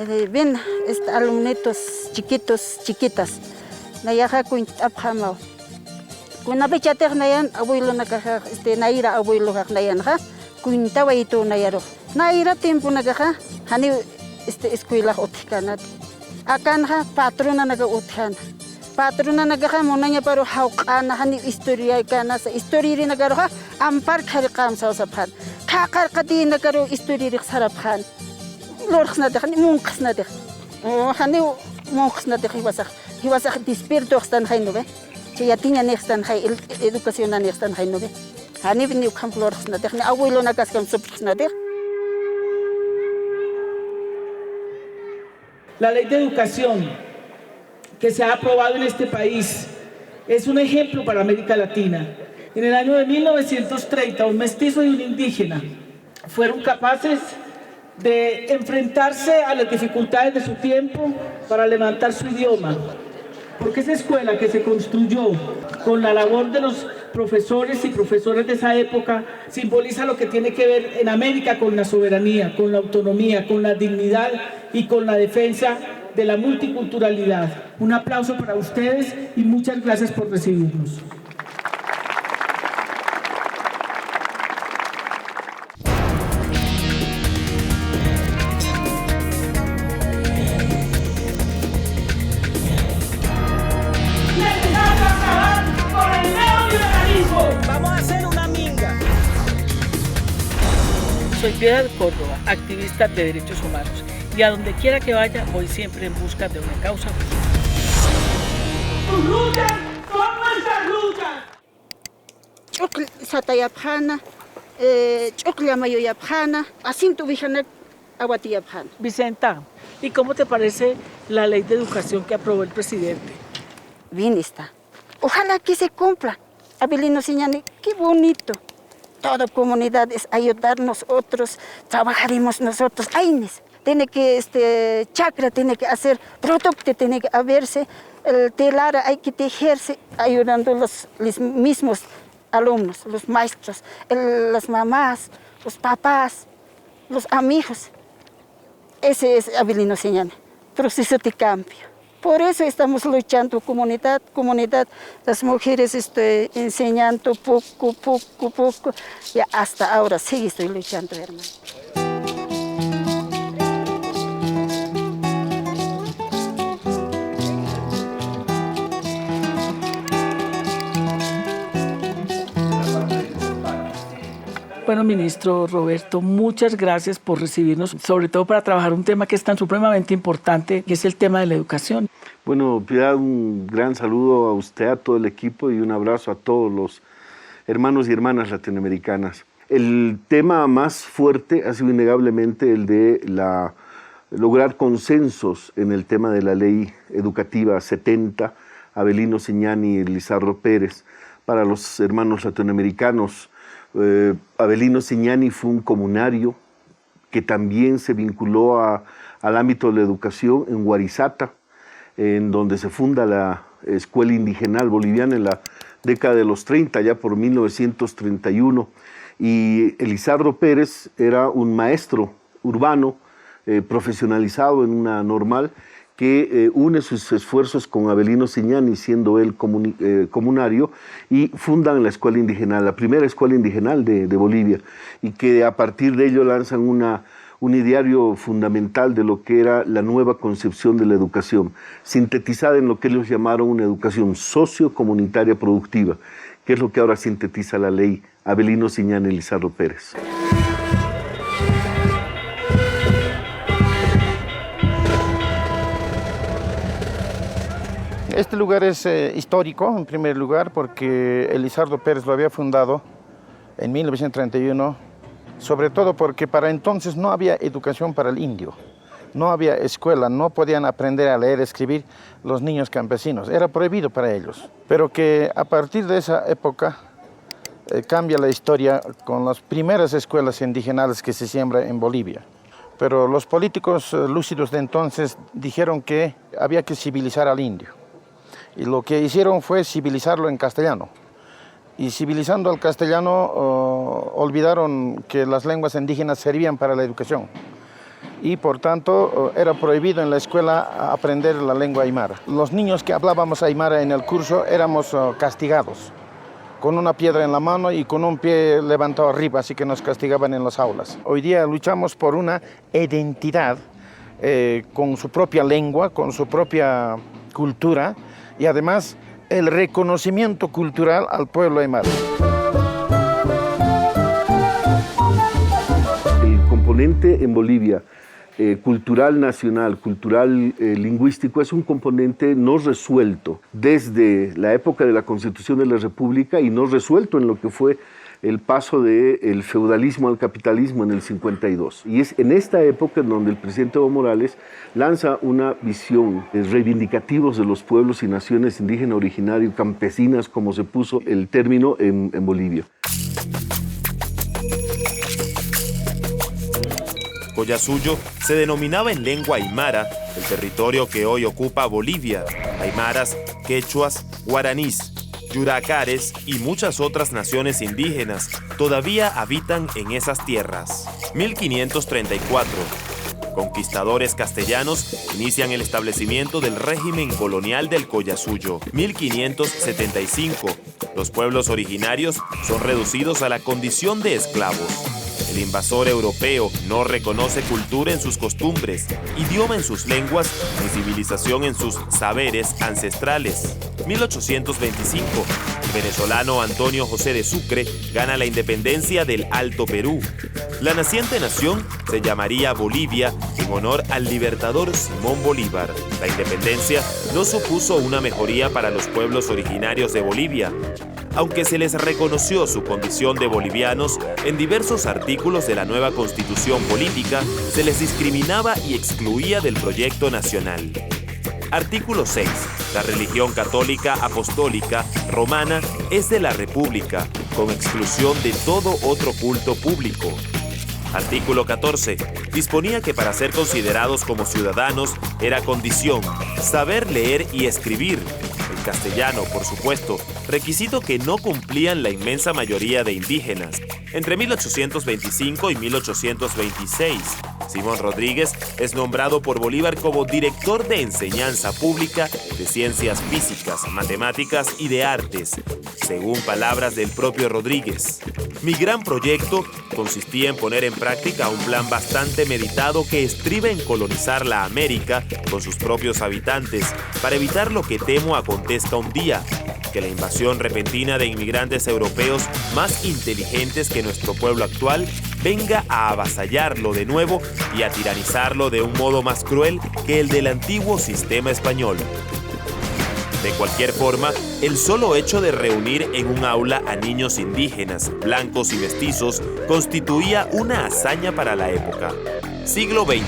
Ven, alumnitos chiquitos, chiquitas. Nayaja kuin abhamao. Kuna bechater nayan abuelo nakaja, naira abuelo nayan ha. Kuin tawaito nayaro. Naira tiempo nagaja, hani escuela otkanat. Akan ha patrona naga otkan. Patrona nagaja monanya paro hauqana hani historia kana sa historia nagaro ha ampar kharqam sa saphan. Khaqar qadi nagaro historia saraphan. Lorxna de munqsna de. Hani munqsna de hiwasak despierto stan hainove. Que ya tiene nextan hay educación nextan hainove. Hani vini ukam lorxna de abuelo nagas kam supxna de. La ley de educación que se ha aprobado en este país es un ejemplo para América Latina. En el año de 1930, un mestizo y un indígena fueron capaces de enfrentarse a las dificultades de su tiempo para levantar su idioma. Porque esa escuela que se construyó con la labor de los profesores y profesoras de esa época simboliza lo que tiene que ver en América con la soberanía, con la autonomía, con la dignidad y con la defensa de la multiculturalidad. Un aplauso para ustedes y muchas gracias por recibirnos. Soy Piedad Córdoba, activista de derechos humanos, y a donde quiera que vaya voy siempre en busca de una causa justa. ¡Tus luchas son nuestras luchas! Chukl satayapjana, chuklamayoyapjana, asintu vijanek awatiyapjana. Vicenta, ¿y cómo te parece la ley de educación que aprobó el presidente? Bien está. Ojalá que se cumpla. Abelino Siñani, qué bonito. Toda comunidad es ayudarnos nosotros, trabajaremos nosotros. Aines, tiene que, chakra tiene que hacer, producto tiene que haberse, el telar hay que tejerse, ayudando los mismos alumnos, los maestros, las mamás, los papás, los amigos. Ese es Abelino Siñani, proceso de cambio. Por eso estamos luchando, comunidad, las mujeres enseñando poco, y hasta ahora sí estoy luchando, hermano. Bueno, ministro Roberto, muchas gracias por recibirnos, sobre todo para trabajar un tema que es tan supremamente importante, que es el tema de la educación. Bueno, Piedad, un gran saludo a usted, a todo el equipo, y un abrazo a todos los hermanos y hermanas latinoamericanas. El tema más fuerte ha sido innegablemente el de lograr consensos en el tema de la ley educativa 70, Abelino Siñani y Lizardo Pérez, para los hermanos latinoamericanos. Abelino Siñani fue un comunario que también se vinculó al ámbito de la educación en Huarizata, en donde se funda la Escuela Indigenal Boliviana en la década de los 30, ya por 1931. Y Elizardo Pérez era un maestro urbano profesionalizado en una normal que une sus esfuerzos con Abelino Siñani, siendo él comunario, y fundan la Escuela Indigenal, la primera Escuela Indigenal de Bolivia, y que a partir de ello lanzan un ideario fundamental de lo que era la nueva concepción de la educación, sintetizada en lo que ellos llamaron una educación sociocomunitaria productiva, que es lo que ahora sintetiza la ley Abelino Siñani y Lizardo Pérez. Este lugar es histórico, en primer lugar, porque Elizardo Pérez lo había fundado en 1931, sobre todo porque para entonces no había educación para el indio, no había escuela, no podían aprender a leer y escribir los niños campesinos, era prohibido para ellos. Pero que a partir de esa época cambia la historia con las primeras escuelas indigenales que se siembran en Bolivia. Pero los políticos lúcidos de entonces dijeron que había que civilizar al indio. Y lo que hicieron fue civilizarlo en castellano. Y civilizando al castellano, olvidaron que las lenguas indígenas servían para la educación. y por tanto era prohibido en la escuela aprender la lengua aymara. Los niños que hablábamos aymara en el curso éramos castigados con una piedra en la mano y con un pie levantado arriba, así que nos castigaban en las aulas. Hoy día luchamos por una identidad con su propia lengua, con su propia cultura y además el reconocimiento cultural al pueblo aymara. El componente en Bolivia cultural nacional, cultural lingüístico, es un componente no resuelto desde la época de la Constitución de la República y no resuelto en lo que fue el paso del feudalismo al capitalismo en el 52. Y es en esta época en donde el presidente Evo Morales lanza una visión de reivindicativos de los pueblos y naciones indígenas originarios, campesinas, como se puso el término en Bolivia. Collasuyo se denominaba en lengua aymara el territorio que hoy ocupa Bolivia. Aymaras, quechuas, guaraníes, yuracares y muchas otras naciones indígenas todavía habitan en esas tierras. 1534. Conquistadores castellanos inician el establecimiento del régimen colonial del Collasuyo. 1575. Los pueblos originarios son reducidos a la condición de esclavos. El invasor europeo no reconoce cultura en sus costumbres, idioma en sus lenguas ni civilización en sus saberes ancestrales. 1825. El venezolano Antonio José de Sucre gana la independencia del Alto Perú. La naciente nación se llamaría Bolivia en honor al libertador Simón Bolívar. La independencia no supuso una mejoría para los pueblos originarios de Bolivia, aunque se les reconoció su condición de bolivianos. En diversos artículos de la nueva Constitución Política se les discriminaba y excluía del proyecto nacional. Artículo 6. La religión católica apostólica romana es de la República, con exclusión de todo otro culto público. Artículo 14. Disponía que para ser considerados como ciudadanos era condición saber leer y escribir. El castellano, por supuesto, requisito que no cumplían la inmensa mayoría de indígenas. Entre 1825 y 1826, Simón Rodríguez es nombrado por Bolívar como director de enseñanza pública de ciencias físicas, matemáticas y de artes, según palabras del propio Rodríguez. Mi gran proyecto consistía en poner en práctica un plan bastante meditado que estriba en colonizar la América con sus propios habitantes para evitar lo que temo acontezca un día, que la invasión repentina de inmigrantes europeos más inteligentes que nuestro pueblo actual venga a avasallarlo de nuevo y a tiranizarlo de un modo más cruel que el del antiguo sistema español. De cualquier forma, el solo hecho de reunir en un aula a niños indígenas, blancos y mestizos constituía una hazaña para la época. Siglo XX.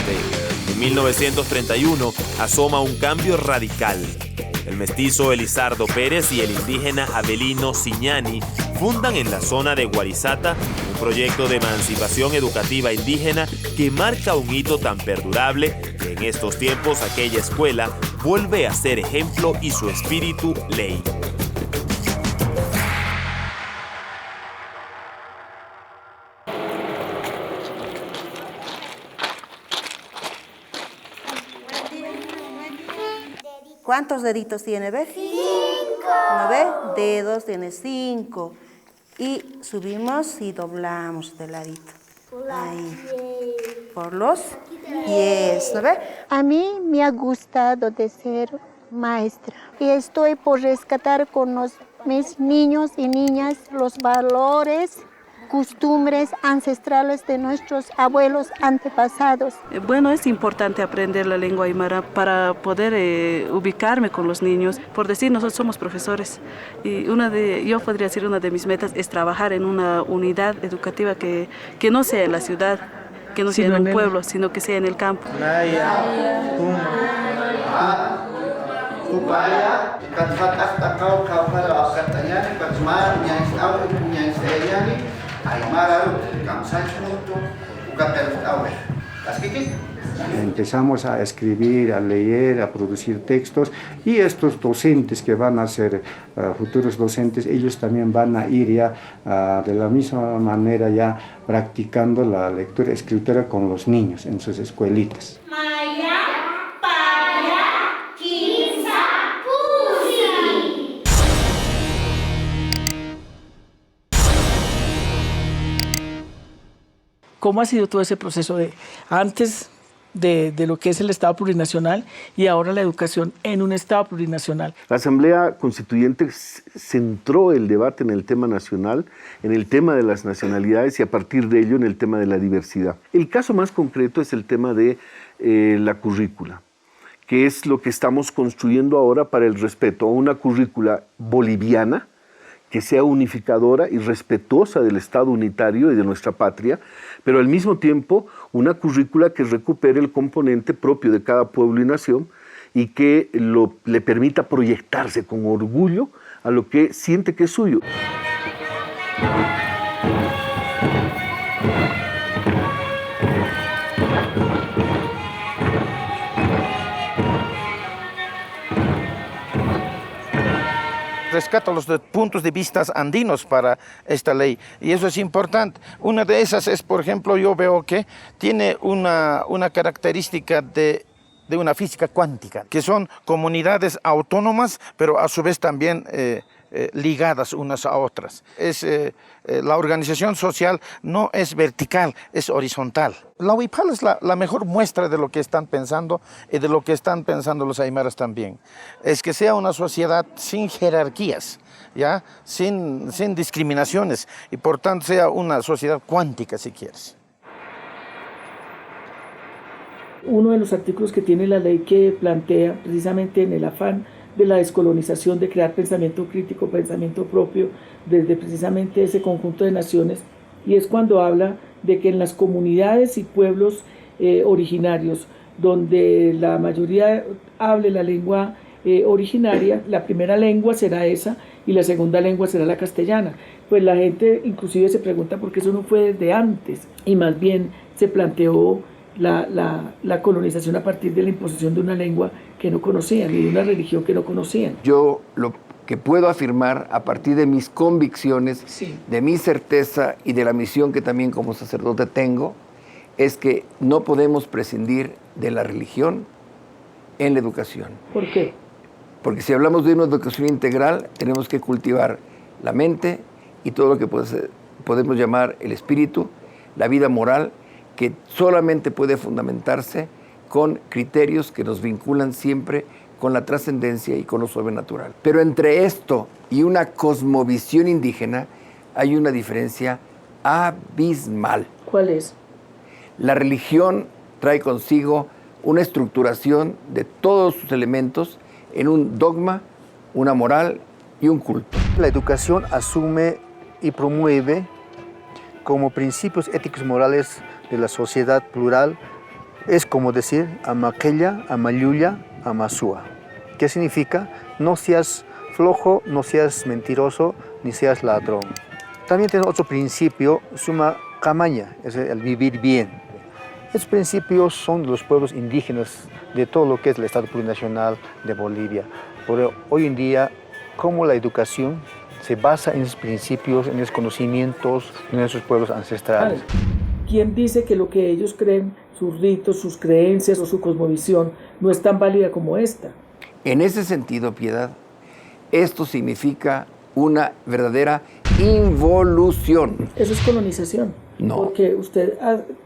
En 1931 asoma un cambio radical. El mestizo Elizardo Pérez y el indígena Avelino Siñani fundan en la zona de Guarizata un proyecto de emancipación educativa indígena que marca un hito tan perdurable que en estos tiempos aquella escuela vuelve a ser ejemplo y su espíritu ley. ¿Cuántos deditos tiene, ve? 5. ¿No ve? Dedos tiene 5. Y subimos y doblamos de ladito. Ahí. Por los pies, ¿no ve? A mí me ha gustado de ser maestra y estoy por rescatar con mis niños y niñas los valores, costumbres ancestrales de nuestros abuelos antepasados. Bueno, es importante aprender la lengua aymara para poder ubicarme con los niños. Por decir, nosotros somos profesores y yo podría decir una de mis metas es trabajar en una unidad educativa que no sea en la ciudad, que no sea en un pueblo, sino que sea en el campo. Empezamos a escribir, a leer, a producir textos, y estos docentes que van a ser futuros docentes, ellos también van a ir ya de la misma manera ya practicando la lectura y escritura con los niños en sus escuelitas. ¿Cómo ha sido todo ese proceso de antes de lo que es el Estado plurinacional y ahora la educación en un Estado plurinacional? La Asamblea Constituyente centró el debate en el tema nacional, en el tema de las nacionalidades y a partir de ello en el tema de la diversidad. El caso más concreto es el tema de la currícula, que es lo que estamos construyendo ahora para el respeto a una currícula boliviana que sea unificadora y respetuosa del Estado unitario y de nuestra patria, pero al mismo tiempo una currícula que recupere el componente propio de cada pueblo y nación y que le permita proyectarse con orgullo a lo que siente que es suyo. Rescato los puntos de vista andinos para esta ley, y eso es importante. Una de esas es, por ejemplo, yo veo que tiene una característica de una física cuántica, que son comunidades autónomas, pero a su vez también ligadas unas a otras. La organización social no es vertical, es horizontal. La huipala es la mejor muestra de lo que están pensando y de lo que están pensando los aymaras también. Es que sea una sociedad sin jerarquías, ¿ya? Sin discriminaciones, y por tanto sea una sociedad cuántica, si quieres. Uno de los artículos que tiene la ley que plantea precisamente en el afán de la descolonización, de crear pensamiento crítico, pensamiento propio, desde precisamente ese conjunto de naciones, y es cuando habla de que en las comunidades y pueblos originarios, donde la mayoría hable la lengua originaria, la primera lengua será esa y la segunda lengua será la castellana. Pues la gente inclusive se pregunta por qué eso no fue desde antes, y más bien se planteó la colonización a partir de la imposición de una lengua que no conocían y de una religión que no conocían. Yo lo que puedo afirmar a partir de mis convicciones, sí, de mi certeza y de la misión que también como sacerdote tengo, es que no podemos prescindir de la religión en la educación. ¿Por qué? Porque si hablamos de una educación integral, tenemos que cultivar la mente y todo lo que podemos llamar el espíritu, la vida moral, que solamente puede fundamentarse con criterios que nos vinculan siempre con la trascendencia y con lo sobrenatural. Pero entre esto y una cosmovisión indígena hay una diferencia abismal. ¿Cuál es? La religión trae consigo una estructuración de todos sus elementos en un dogma, una moral y un culto. La educación asume y promueve como principios éticos morales de la sociedad plural, es como decir amaquella, amayuya, amasúa. ¿Qué significa? No seas flojo, no seas mentiroso, ni seas ladrón. También tiene otro principio, suma camaña, es el vivir bien. Estos principios son de los pueblos indígenas de todo lo que es el Estado plurinacional de Bolivia. Pero hoy en día, como la educación se basa en esos principios, en esos conocimientos de nuestros pueblos ancestrales. ¿Quién dice que lo que ellos creen, sus ritos, sus creencias o su cosmovisión, no es tan válida como esta? En ese sentido, Piedad, esto significa una verdadera involución. Eso es colonización. No. Porque usted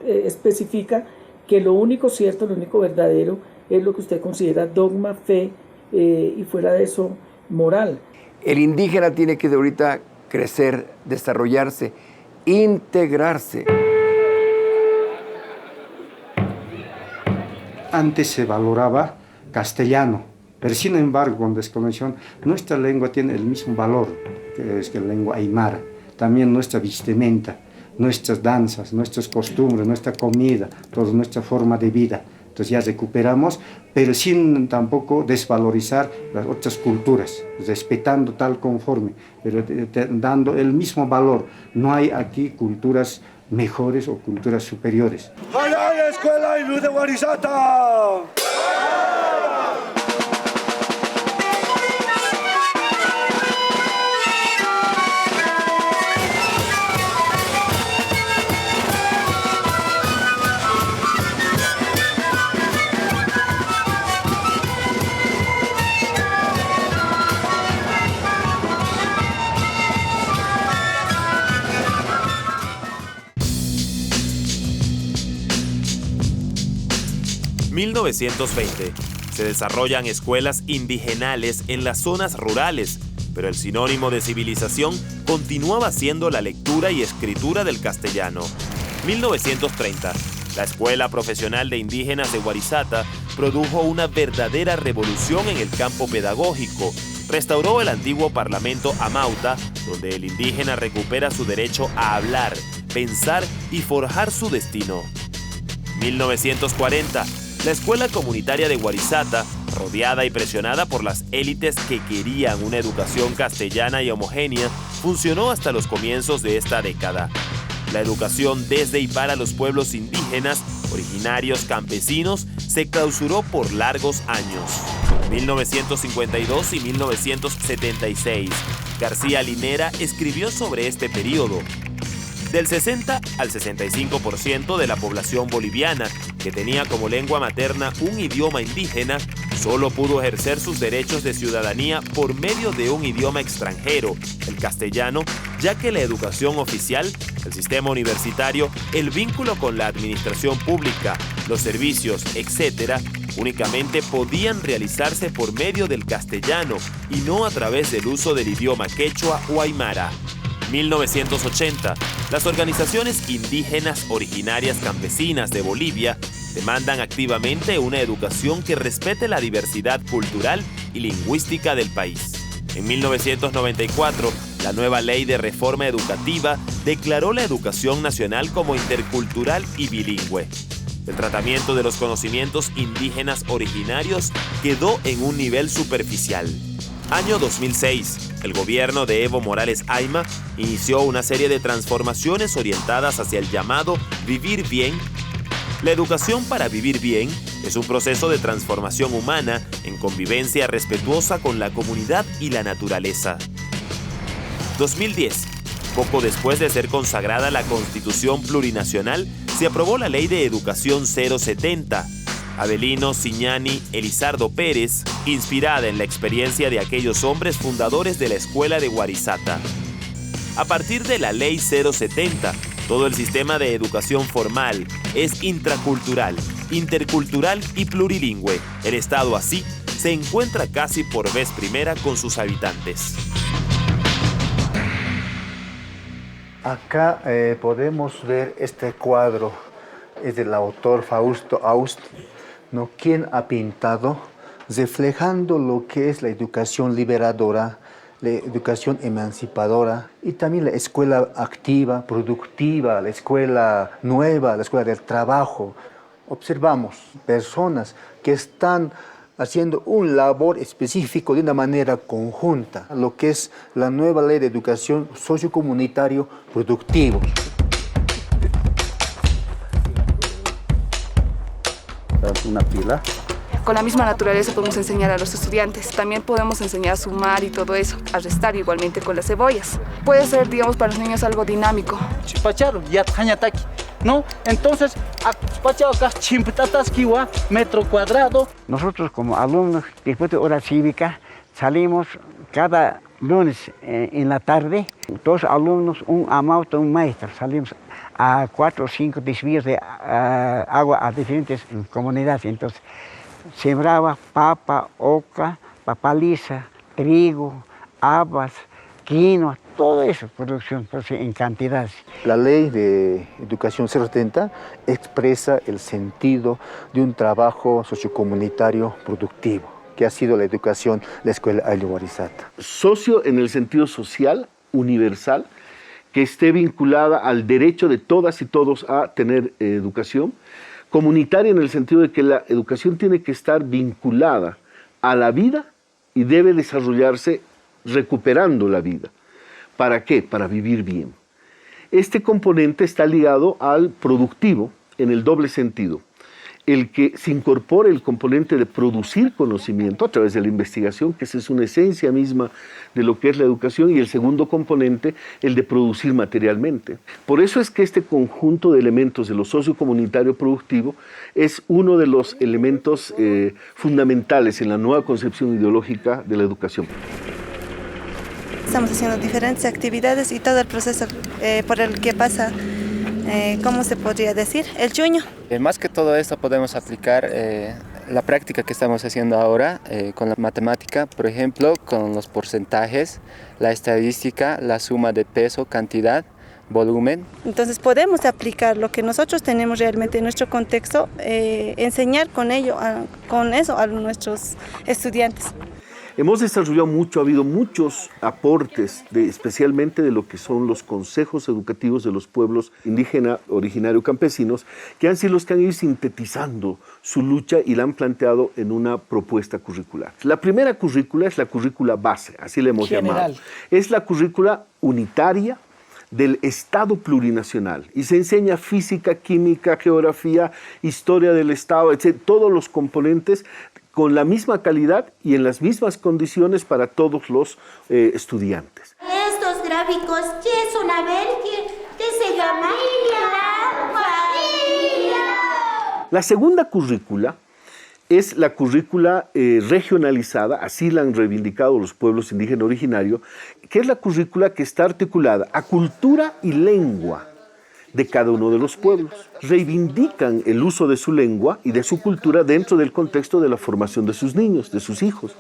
especifica que lo único cierto, lo único verdadero, es lo que usted considera dogma, fe, y fuera de eso, moral. El indígena tiene que de ahorita crecer, desarrollarse, integrarse. Antes se valoraba castellano, pero sin embargo, con desconexión, nuestra lengua tiene el mismo valor que es la lengua aymara. También nuestra vestimenta, nuestras danzas, nuestras costumbres, nuestra comida, toda nuestra forma de vida. Entonces ya recuperamos, pero sin tampoco desvalorizar las otras culturas, respetando tal conforme, pero dando el mismo valor. No hay aquí culturas mejores o culturas superiores. Escuela Ayllu de Warisata. 1920. Se desarrollan escuelas indigenales en las zonas rurales, pero el sinónimo de civilización continuaba siendo la lectura y escritura del castellano. 1930. La Escuela Profesional de Indígenas de Warisata produjo una verdadera revolución en el campo pedagógico. Restauró el antiguo Parlamento Amauta, donde el indígena recupera su derecho a hablar, pensar y forjar su destino. 1940. La Escuela Comunitaria de Warisata, rodeada y presionada por las élites que querían una educación castellana y homogénea, funcionó hasta los comienzos de esta década. La educación desde y para los pueblos indígenas, originarios campesinos, se clausuró por largos años. 1952 y 1976. García Linera escribió sobre este periodo. Del 60 al 65% de la población boliviana, que tenía como lengua materna un idioma indígena, solo pudo ejercer sus derechos de ciudadanía por medio de un idioma extranjero, el castellano, ya que la educación oficial, el sistema universitario, el vínculo con la administración pública, los servicios, etc., únicamente podían realizarse por medio del castellano y no a través del uso del idioma quechua o aymara. 1980. Las organizaciones indígenas originarias campesinas de Bolivia demandan activamente una educación que respete la diversidad cultural y lingüística del país. En 1994, la nueva Ley de Reforma Educativa declaró la educación nacional como intercultural y bilingüe. El tratamiento de los conocimientos indígenas originarios quedó en un nivel superficial. Año 2006. El gobierno de Evo Morales Ayma inició una serie de transformaciones orientadas hacia el llamado vivir bien. La educación para vivir bien es un proceso de transformación humana en convivencia respetuosa con la comunidad y la naturaleza. 2010. Poco después de ser consagrada la Constitución Plurinacional, se aprobó la Ley de Educación 070. Avelino Ciñani Elizardo Pérez, inspirada en la experiencia de aquellos hombres fundadores de la Escuela de Warisata. A partir de la Ley 070, todo el sistema de educación formal es intracultural, intercultural y plurilingüe. El Estado así se encuentra casi por vez primera con sus habitantes. Acá podemos ver este cuadro, es del autor Fausto Aust, ¿no? Quien ha pintado reflejando lo que es la educación liberadora, la educación emancipadora y también la escuela activa, productiva, la escuela nueva, la escuela del trabajo. Observamos personas que están haciendo un labor específico de una manera conjunta, lo que es la nueva ley de educación sociocomunitario productivo. Una pila. Con la misma naturaleza podemos enseñar a los estudiantes. También podemos enseñar a sumar y todo eso, a restar igualmente con las cebollas. Puede ser, digamos, para los niños algo dinámico. ¿No? Entonces, metro cuadrado. Nosotros como alumnos, después de hora cívica, salimos cada lunes en la tarde, dos alumnos, un amauta, un maestro, salimos a 4 o 5 desvíos de agua a diferentes comunidades. Entonces, sembraba papa, oca, papaliza, trigo, habas, quinoa, todo eso, producción en cantidades. La ley de educación 070 expresa el sentido de un trabajo sociocomunitario productivo, que ha sido la educación de la Escuela Ayllu Warisata. Socio en el sentido social, universal, que esté vinculada al derecho de todas y todos a tener educación. Comunitaria en el sentido de que la educación tiene que estar vinculada a la vida y debe desarrollarse recuperando la vida. ¿Para qué? Para vivir bien. Este componente está ligado al productivo en el doble sentido. el que se incorpore el componente de producir conocimiento a través de la investigación, que esa es una esencia misma de lo que es la educación, y el segundo componente, el de producir materialmente. Por eso es que este conjunto de elementos de lo sociocomunitario productivo es uno de los elementos fundamentales en la nueva concepción ideológica de la educación. Estamos haciendo diferentes actividades y todo el proceso por el que pasa, ¿cómo se podría decir? El chuño. Más que todo esto podemos aplicar la práctica que estamos haciendo ahora con la matemática, por ejemplo, con los porcentajes, la estadística, la suma de peso, cantidad, volumen. Entonces podemos aplicar lo que nosotros tenemos realmente en nuestro contexto, enseñar con eso a nuestros estudiantes. Hemos desarrollado mucho, ha habido muchos aportes, especialmente de lo que son los consejos educativos de los pueblos indígena, originario, campesinos, que han sido los que han ido sintetizando su lucha y la han planteado en una propuesta curricular. La primera currícula es la currícula base, así le hemos llamado. Es la currícula unitaria del Estado plurinacional y se enseña física, química, geografía, historia del Estado, etc., todos los componentes con la misma calidad y en las mismas condiciones para todos los estudiantes. Estos gráficos, ¿qué son? A ver, ¿qué se llama? La segunda currícula es la currícula regionalizada, así la han reivindicado los pueblos indígenas originarios, que es la currícula que está articulada a cultura y lengua de cada uno de los pueblos. Reivindican el uso de su lengua y de su cultura dentro del contexto de la formación de sus niños, de sus hijos.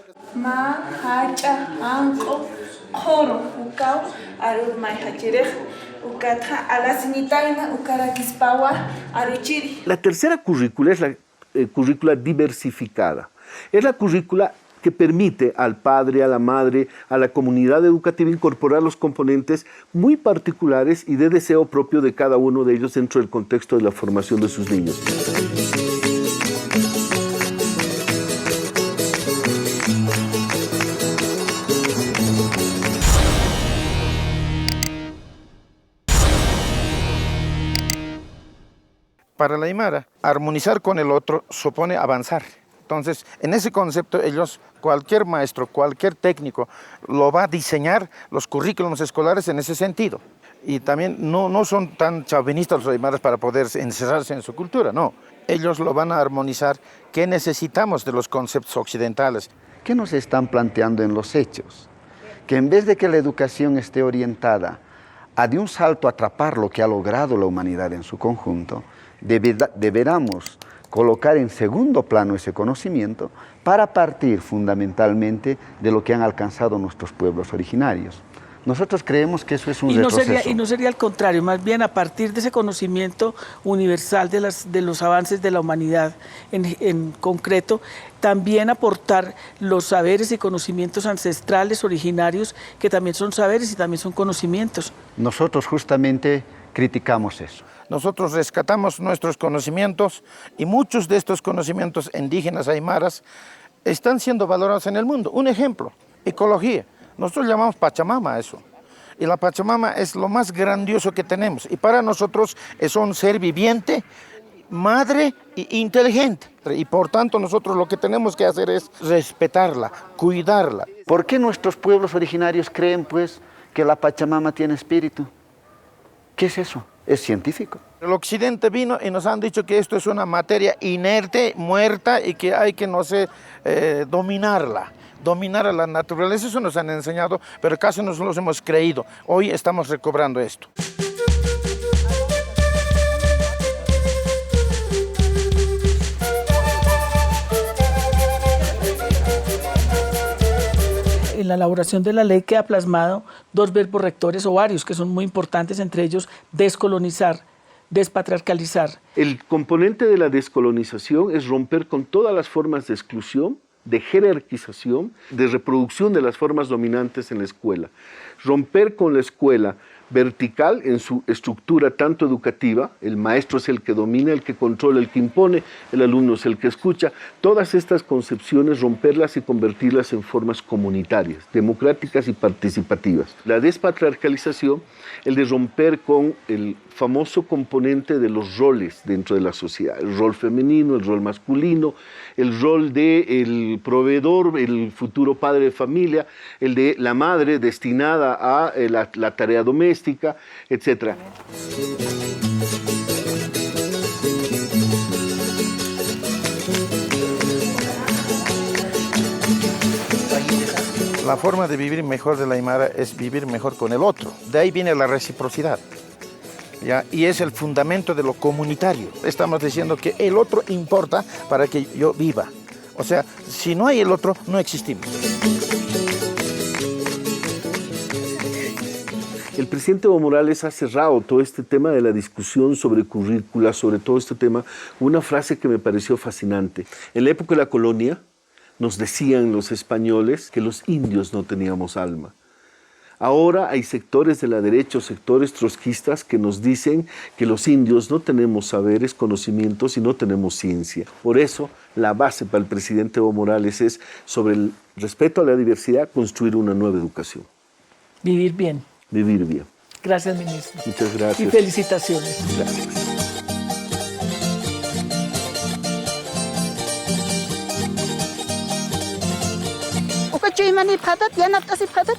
La tercera currícula es la currícula diversificada. Es la currícula que permite al padre, a la madre, a la comunidad educativa incorporar los componentes muy particulares y de deseo propio de cada uno de ellos dentro del contexto de la formación de sus niños. Para la Aymara, armonizar con el otro supone avanzar. Entonces, en ese concepto, cualquier maestro, cualquier técnico, lo va a diseñar los currículums escolares en ese sentido. Y también no son tan chauvinistas los aymaras para poder encerrarse en su cultura, no. Ellos lo van a armonizar. ¿Qué necesitamos de los conceptos occidentales? ¿Qué nos están planteando en los hechos? Que en vez de que la educación esté orientada a de un salto atrapar lo que ha logrado la humanidad en su conjunto, deberamos colocar en segundo plano ese conocimiento para partir fundamentalmente de lo que han alcanzado nuestros pueblos originarios. Nosotros creemos que eso es un retroceso. Y no sería al contrario, más bien a partir de ese conocimiento universal de los avances de la humanidad en concreto, también aportar los saberes y conocimientos ancestrales, originarios, que también son saberes y también son conocimientos. Nosotros justamente criticamos eso. Nosotros rescatamos nuestros conocimientos y muchos de estos conocimientos indígenas aymaras están siendo valorados en el mundo. Un ejemplo, ecología. Nosotros llamamos Pachamama a eso. Y la Pachamama es lo más grandioso que tenemos. Y para nosotros es un ser viviente, madre e inteligente. Y por tanto nosotros lo que tenemos que hacer es respetarla, cuidarla. ¿Por qué nuestros pueblos originarios creen pues que la Pachamama tiene espíritu? ¿Qué es eso? Es científico. El occidente vino y nos han dicho que esto es una materia inerte, muerta y que hay que, dominarla. Dominar a la naturaleza, eso nos han enseñado, pero casi nos los hemos creído. Hoy estamos recobrando esto. En la elaboración de la ley queda plasmado dos verbos rectores o varios que son muy importantes, entre ellos descolonizar, despatriarcalizar. El componente de la descolonización es romper con todas las formas de exclusión, de jerarquización, de reproducción de las formas dominantes en la escuela. Romper con la escuela vertical en su estructura tanto educativa, el maestro es el que domina, el que controla, el que impone, el alumno es el que escucha, todas estas concepciones romperlas y convertirlas en formas comunitarias, democráticas y participativas. La despatriarcalización, el de romper con el famoso componente de los roles dentro de la sociedad, el rol femenino, el rol masculino, el rol del proveedor, el futuro padre de familia, el de la madre destinada a la tarea doméstica, etc. La forma de vivir mejor de la Aymara es vivir mejor con el otro. De ahí viene la reciprocidad. ¿Ya? Y es el fundamento de lo comunitario. Estamos diciendo que el otro importa para que yo viva. O sea, si no hay el otro, no existimos. El presidente Evo Morales ha cerrado todo este tema de la discusión sobre currícula, sobre todo este tema, una frase que me pareció fascinante. En la época de la colonia, nos decían los españoles que los indios no teníamos alma. Ahora hay sectores de la derecha, sectores trotskistas que nos dicen que los indios no tenemos saberes, conocimientos y no tenemos ciencia. Por eso, la base para el presidente Evo Morales es, sobre el respeto a la diversidad, construir una nueva educación. Vivir bien. Vivir bien. Gracias, ministro. Muchas gracias. Y felicitaciones. Gracias. Mani patat, yanap tasip patat.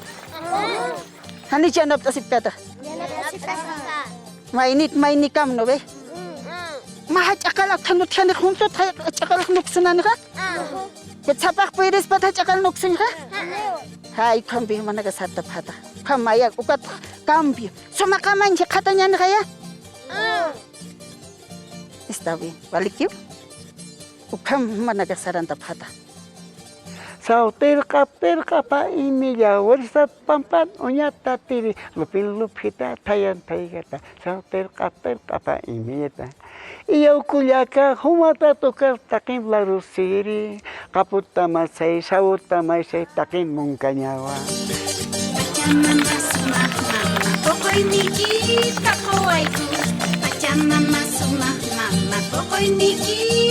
Hani janap tasip kata. Mainit kam no be. Mahach akal akhanut khane khunto akal nuksunan ka. Ketsapak puedes patach akal nuksun ka. Hai kambi managa satta pata. Kamaya ukat cambio. Soma kaman je katanya kaya. Está bien. Valikip. Ukam managa saranta pata. Sauter perka pa imiya warsa pampat onya tatiri lupin lupita tayan taygata sauter perka pa imiyata iyo kulyaka humata tokar takin larusiri kaputa masay sauta masay takin mungkanyawa Pachamama sumah mama kokoy niki kakoy ko Pachamama sumah mama kokoy niki